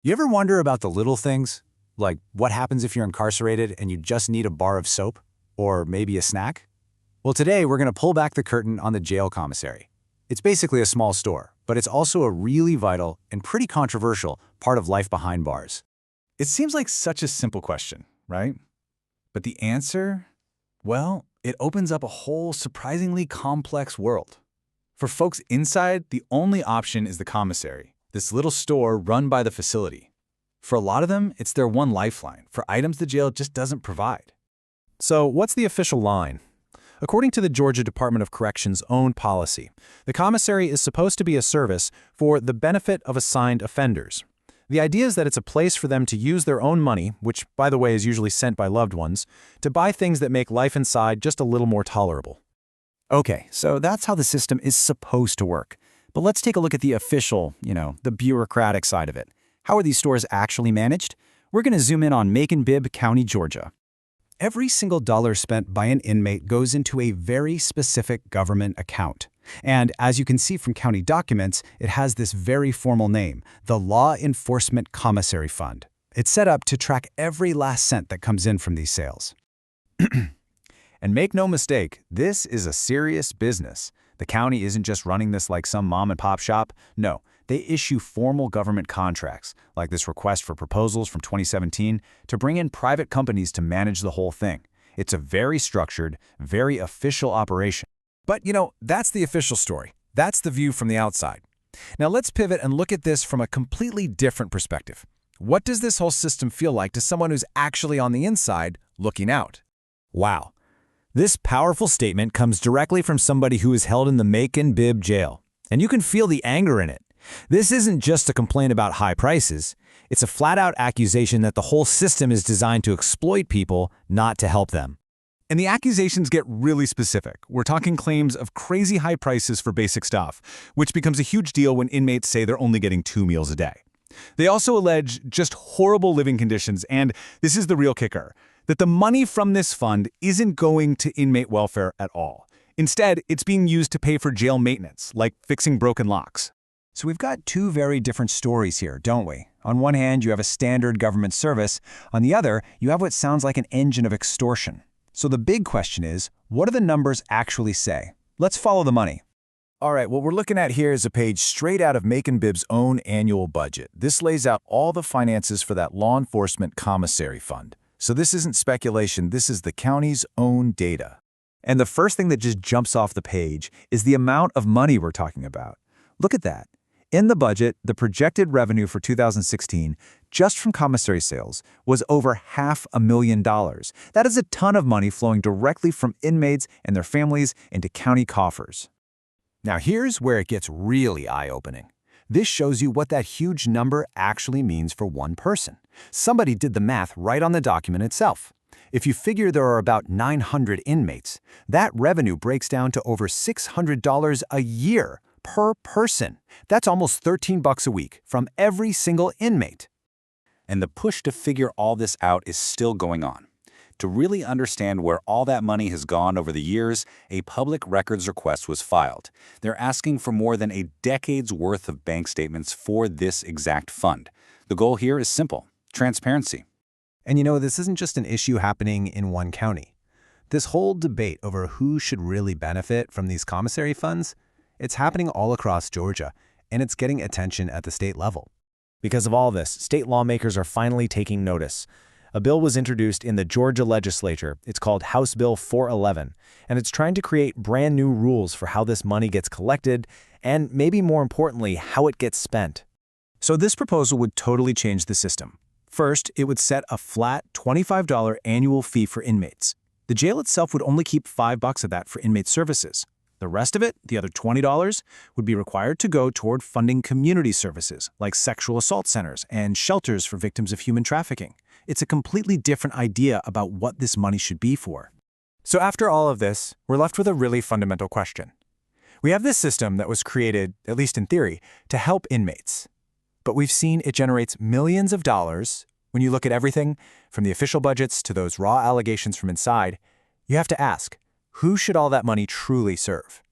You ever wonder about the little things? Like what happens if you're incarcerated and you just need a bar of soap? Or maybe a snack? Well, today we're going to pull back the curtain on the jail commissary. It's basically a small store, but it's also a really vital and pretty controversial part of life behind bars. It seems like such a simple question, right? But the answer? Well, it opens up a whole surprisingly complex world. For folks inside, the only option is the commissary, this little store run by the facility. For a lot of them, it's their one lifeline for items the jail just doesn't provide. So what's the official line? According to the Georgia Department of Corrections' own policy, the commissary is supposed to be a service for the benefit of assigned offenders. The idea is that it's a place for them to use their own money, which, by the way, is usually sent by loved ones, to buy things that make life inside just a little more tolerable. Okay, so that's how the system is supposed to work. But let's take a look at the official, the bureaucratic side of it. How are these stores actually managed? We're going to zoom in on Macon-Bibb County, Georgia. Every single dollar spent by an inmate goes into a very specific government account. And as you can see from county documents, it has this very formal name, the Law Enforcement Commissary Fund. It's set up to track every last cent that comes in from these sales. And make no mistake, this is a serious business. The county isn't just running this like some mom-and-pop shop. No, they issue formal government contracts, like this request for proposals from 2017, to bring in private companies to manage the whole thing. It's a very structured, very official operation. But, that's the official story. That's the view from the outside. Now let's pivot and look at this from a completely different perspective. What does this whole system feel like to someone who's actually on the inside, looking out? Wow. This powerful statement comes directly from somebody who is held in the Macon-Bibb jail, and you can feel the anger in it. This isn't just a complaint about high prices. It's a flat-out accusation that the whole system is designed to exploit people, not to help them. And the accusations get really specific. We're talking claims of crazy high prices for basic stuff, which becomes a huge deal when inmates say they're only getting 2 meals a day. They also allege just horrible living conditions, and this is the real kicker, that the money from this fund isn't going to inmate welfare at all. Instead, it's being used to pay for jail maintenance, like fixing broken locks. So we've got two very different stories here, don't we? On one hand, you have a standard government service. On the other, you have what sounds like an engine of extortion. So the big question is, what do the numbers actually say? Let's follow the money. All right, what we're looking at here is a page straight out of Macon-Bibb's own annual budget. This lays out all the finances for that law enforcement commissary fund. So this isn't speculation, this is the county's own data. And the first thing that just jumps off the page is the amount of money we're talking about. Look at that. In the budget, the projected revenue for 2016, just from commissary sales, was over $500,000. That is a ton of money flowing directly from inmates and their families into county coffers. Now here's where it gets really eye-opening. This shows you what that huge number actually means for one person. Somebody did the math right on the document itself. If you figure there are about 900 inmates, that revenue breaks down to over $600 a year per person. That's almost $13 a week from every single inmate. And the push to figure all this out is still going on. To really understand where all that money has gone over the years, a public records request was filed. They're asking for more than a decade's worth of bank statements for this exact fund. The goal here is simple: transparency. And this isn't just an issue happening in one county. This whole debate over who should really benefit from these commissary funds, it's happening all across Georgia, and it's getting attention at the state level. Because of all this, state lawmakers are finally taking notice. A bill was introduced in the Georgia legislature. It's called House Bill 411, and it's trying to create brand new rules for how this money gets collected and, maybe more importantly, how it gets spent. So this proposal would totally change the system. First, it would set a flat $25 annual fee for inmates. The jail itself would only keep $5 of that for inmate services. The rest of it, the other $20, would be required to go toward funding community services like sexual assault centers and shelters for victims of human trafficking. It's a completely different idea about what this money should be for. So after all of this, we're left with a really fundamental question. We have this system that was created, at least in theory, to help inmates. But we've seen it generates millions of dollars. When you look at everything, from the official budgets to those raw allegations from inside, you have to ask, who should all that money truly serve?